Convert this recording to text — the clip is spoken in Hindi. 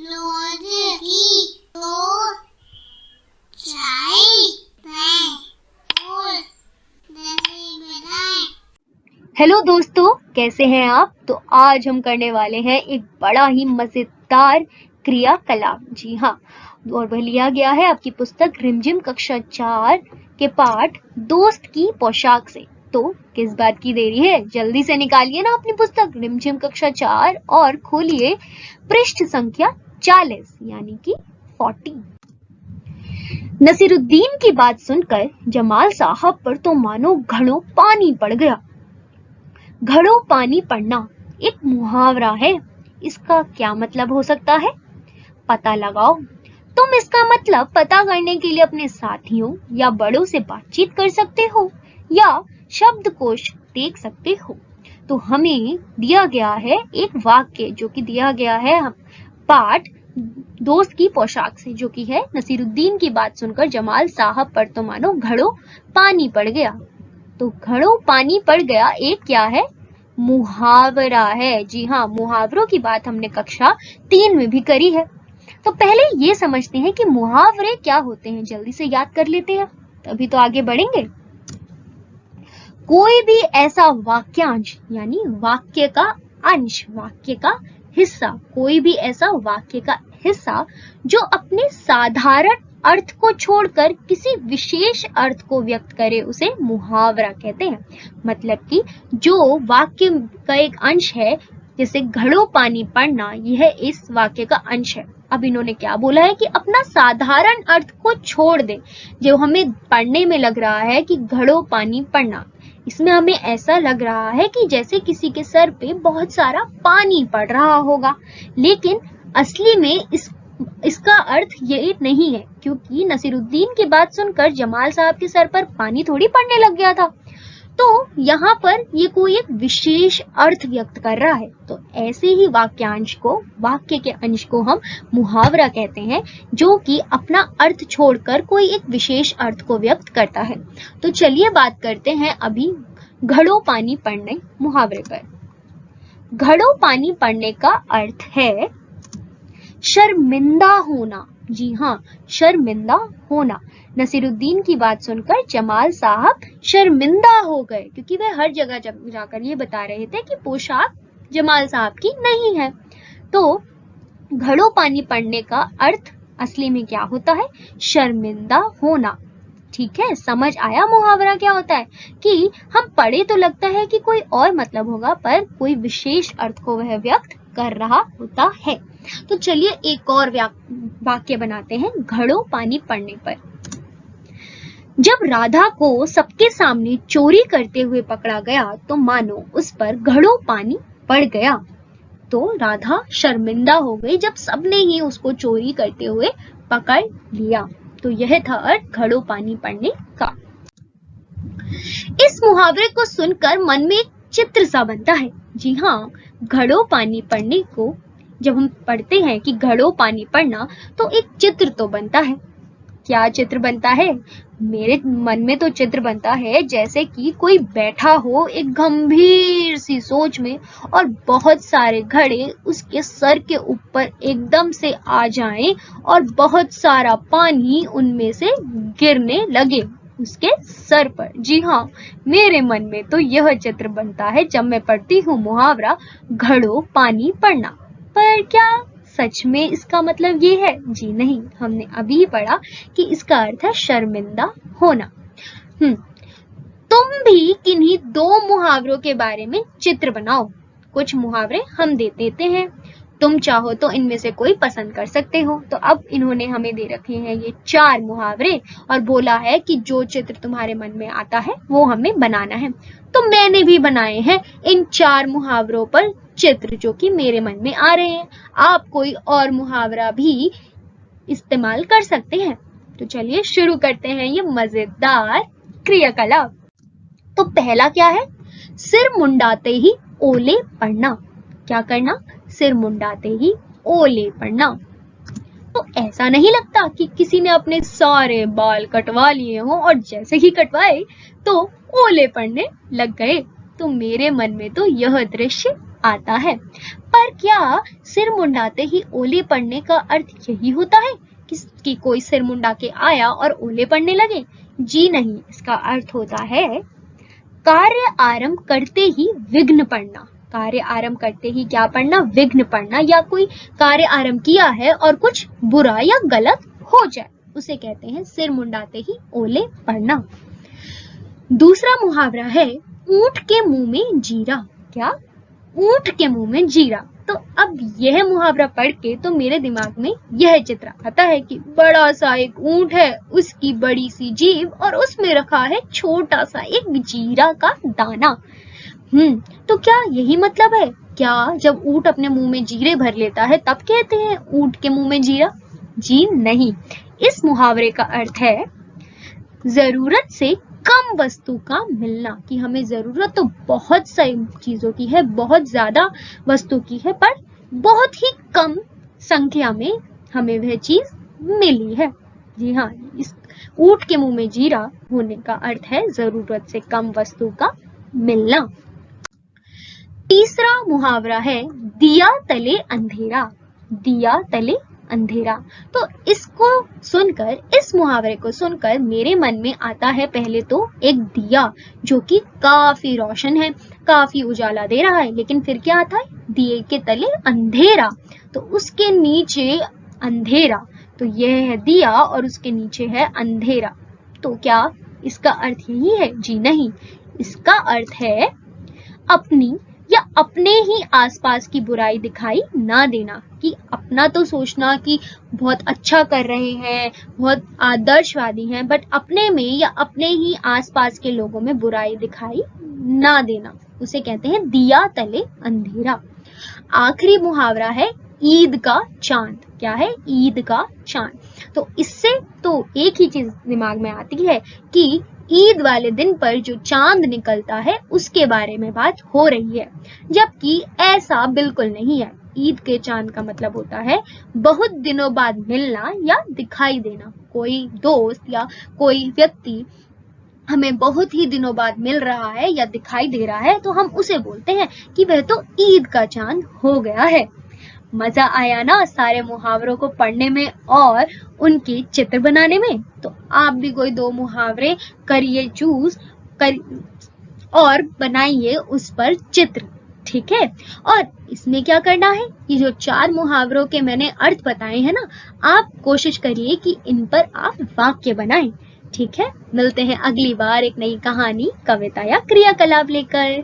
रोज की दो चाय और दही बनाएं। हेलो दोस्तों, कैसे हैं आप? तो आज हम करने वाले हैं एक बड़ा ही मजेदार क्रियाकलाप। जी हाँ, और वह लिया गया है आपकी पुस्तक रिमझिम कक्षा 4 के पाठ दोस्त की पोशाक से। तो किस बात की देरी है, जल्दी से निकालिए ना अपनी पुस्तक रिमझिम कक्षा 4 और खोलिए पृष्ठ संख्या 40 यानी कि 40। नसीरुद्दीन की बात सुनकर जमाल साहब पर तो मानो घड़ों पानी पड़ गया। घड़ों पानी पड़ना एक मुहावरा है। इसका क्या मतलब हो सकता है? पता लगाओ। तुम इसका मतलब पता करने के लिए अपने साथियों या बड़ों से बातचीत कर सकते हो या शब्दकोश देख सकते हो। तो हमें दिया गया है एक वाक्य जो कि दिया गया है पाठ दोस्त की पोशाक से, जो कि है नसीरुद्दीन की बात सुनकर जमाल साहब पर तो मानो घड़ों पानी पड़ गया। तो घड़ों पानी पड़ गया एक क्या है? मुहावरा है। जी हाँ, मुहावरों की बात हमने कक्षा 3 में भी करी है। तो पहले ये समझते हैं कि मुहावरे क्या होते हैं, जल्दी से याद कर लेते हैं, तभी तो आगे बढ़ेंगे। कोई भी ऐसा वाक्यांश यानी वाक्य का अंश, वाक्य का हिस्सा, कोई भी ऐसा वाक्य का हिस्सा जो अपने साधारण अर्थ को छोड़कर किसी विशेष अर्थ को व्यक्त करे उसे मुहावरा कहते हैं। मतलब कि जो वाक्य का एक अंश है, जैसे घड़ों पानी पड़ना, यह इस वाक्य का अंश है। अब इन्होंने क्या बोला है कि अपना साधारण अर्थ को छोड़ दे। जो हमें पढ़ने में लग रहा है कि घड़ों पानी पड़ना, इसमें हमें ऐसा लग रहा है कि जैसे किसी के सर पे बहुत सारा पानी पड़ रहा होगा, लेकिन असली में इसका अर्थ ये नहीं है, क्योंकि नसीरुद्दीन की बात सुनकर जमाल साहब के सर पर पानी थोड़ी पड़ने लग गया था। तो यहाँ पर ये कोई एक विशेष अर्थ व्यक्त कर रहा है। तो ऐसे ही वाक्यांश को, वाक्य के अंश को हम मुहावरा कहते हैं, जो कि अपना अर्थ छोड़कर कोई एक विशेष अर्थ को व्यक्त करता है। तो चलिए बात करते हैं अभी घड़ों पानी पड़ने मुहावरे पर। घड़ों पानी पड़ने का अर्थ है शर्मिंदा होना। जी हाँ, शर्मिंदा होना। नसीरुद्दीन की बात सुनकर जमाल साहब शर्मिंदा हो गए, क्योंकि वे हर जगह जाकर ये बता रहे थे कि पोशाक जमाल साहब की नहीं है। तो घड़ों पानी पड़ने का अर्थ असली में क्या होता है? शर्मिंदा होना। ठीक है, समझ आया मुहावरा क्या होता है? कि हम पढ़े तो लगता है कि कोई और मतलब होगा, पर कोई विशेष अर्थ को वह व्यक्त कर रहा होता है। तो चलिए एक और वाक्य बनाते हैं घड़ों पानी पड़ने पर। जब राधा को सबके सामने चोरी करते हुए पकड़ा गया तो मानो उस पर घड़ों पानी पड़ गया। तो राधा शर्मिंदा हो गई जब सबने ही उसको चोरी करते हुए पकड़ लिया। तो यह था अर्थ घड़ों पानी पड़ने का। इस मुहावरे को सुनकर मन में एक चित्र सा बनता है। जी हाँ, घड़ों पानी पड़ने को जब हम पढ़ते हैं कि घड़ों पानी पड़ना, तो एक चित्र तो बनता है। क्या चित्र बनता है? मेरे मन में तो चित्र बनता है जैसे कि कोई बैठा हो एक गंभीर सी सोच में और बहुत सारे घड़े उसके सर के ऊपर एकदम से आ जाएं और बहुत सारा पानी उनमें से गिरने लगे उसके सर पर। जी हाँ, मेरे मन में तो यह चित्र बनता है जब मैं पढ़ती हूँ मुहावरा घड़ों पानी पड़ना। पर क्या सच में इसका मतलब ये है? जी नहीं, हमने अभी पढ़ा कि इसका अर्थ है शर्मिंदा होना। तुम भी किन्हीं दो मुहावरों के बारे में चित्र बनाओ। कुछ मुहावरे हम दे देते हैं, तुम चाहो तो इनमें से कोई पसंद कर सकते हो। तो अब इन्होंने हमें दे रखे हैं ये 4 मुहावरे और बोला है कि जो चित्र तुम्हारे मन में आता है वो हमें बनाना है। तो मैंने भी बनाए हैं इन 4 मुहावरों पर चित्र, जो कि मेरे मन में आ रहे हैं। आप कोई और मुहावरा भी इस्तेमाल कर सकते हैं। तो चलिए शुरू करते हैं ये मजेदार क्रियाकलाप। तो पहला क्या है? सिर मुंडाते ही ओले पड़ना। क्या करना? सिर मुंडाते ही ओले पड़ना। तो ऐसा नहीं लगता कि किसी ने अपने सारे बाल कटवा लिए हों और जैसे ही कटवाए तो ओले पड़ने लग गए। तो मेरे मन में तो यह दृश्य आता है। पर क्या सिर मुंडाते ही ओले पड़ने का अर्थ यही होता है कि कोई सिर मुंडा के आया और ओले पड़ने लगे? जी नहीं, इसका अर्थ होता है कार्य आरंभ करते ही विघ्न पड़ना। कार्य आरंभ करते ही क्या पड़ना? विघ्न पड़ना, या कोई कार्य आरंभ किया है और कुछ बुरा या गलत हो जाए, उसे कहते हैं सिर मुंडाते ही ओले पड़ना। दूसरा मुहावरा है ऊंट के मुंह में जीरा। क्या? ऊंट के मुंह में जीरा। तो अब यह मुहावरा पढ़ के तो मेरे दिमाग में यह चित्र आता है कि बड़ा सा एक ऊंट है, उसकी बड़ी सी जीभ और उसमें रखा है छोटा सा एक जीरा का दाना। तो क्या यही मतलब है? क्या जब ऊंट अपने मुंह में जीरे भर लेता है तब कहते हैं ऊंट के मुंह में जीरा? जी नहीं, इस मुहावरे का अर्थ है जरूरत से कम वस्तु का मिलना, कि हमें जरूरत तो बहुत सारी चीजों की है, बहुत ज्यादा वस्तु की है, पर बहुत ही कम संख्या में हमें वह चीज मिली है। जी हाँ, इस ऊंट के मुंह में जीरा होने का अर्थ है जरूरत से कम वस्तु का मिलना। तीसरा मुहावरा है दिया तले अंधेरा। दिया तले अंधेरा। तो इसको सुनकर, इस मुहावरे को सुनकर मेरे मन में आता है पहले तो एक दिया जो कि काफी रोशन है, काफी उजाला दे रहा है, लेकिन फिर क्या आता है? दिए के तले अंधेरा, तो उसके नीचे अंधेरा। तो यह है दिया और उसके नीचे है अंधेरा। तो क्या इसका अर्थ यही है? जी नहीं, इसका अर्थ है अपनी या अपने ही आसपास की बुराई दिखाई ना देना, कि अपना तो सोचना कि बहुत अच्छा कर रहे हैं, बहुत आदर्शवादी हैं, बट अपने में या अपने ही आसपास के लोगों में बुराई दिखाई ना देना, उसे कहते हैं दिया तले अंधेरा। आखिरी मुहावरा है ईद का चांद। क्या है? ईद का चांद। तो इससे तो एक ही चीज दिमाग में आती है कि ईद वाले दिन पर जो चांद निकलता है उसके बारे में बात हो रही है, जबकि ऐसा बिल्कुल नहीं है। ईद के चांद का मतलब होता है बहुत दिनों बाद मिलना या दिखाई देना। कोई दोस्त या कोई व्यक्ति हमें बहुत ही दिनों बाद मिल रहा है या दिखाई दे रहा है तो हम उसे बोलते हैं कि वह तो ईद का चांद हो गया है। मजा आया ना सारे मुहावरों को पढ़ने में और उनके चित्र बनाने में? तो आप भी कोई 2 मुहावरे करिए चूज कर और बनाइए उस पर चित्र, ठीक है? और इसमें क्या करना है, ये जो 4 मुहावरों के मैंने अर्थ बताए हैं ना, आप कोशिश करिए कि इन पर आप वाक्य बनाएं, ठीक है? मिलते हैं अगली बार एक नई कहानी, कविता या क्रियाकलाप लेकर।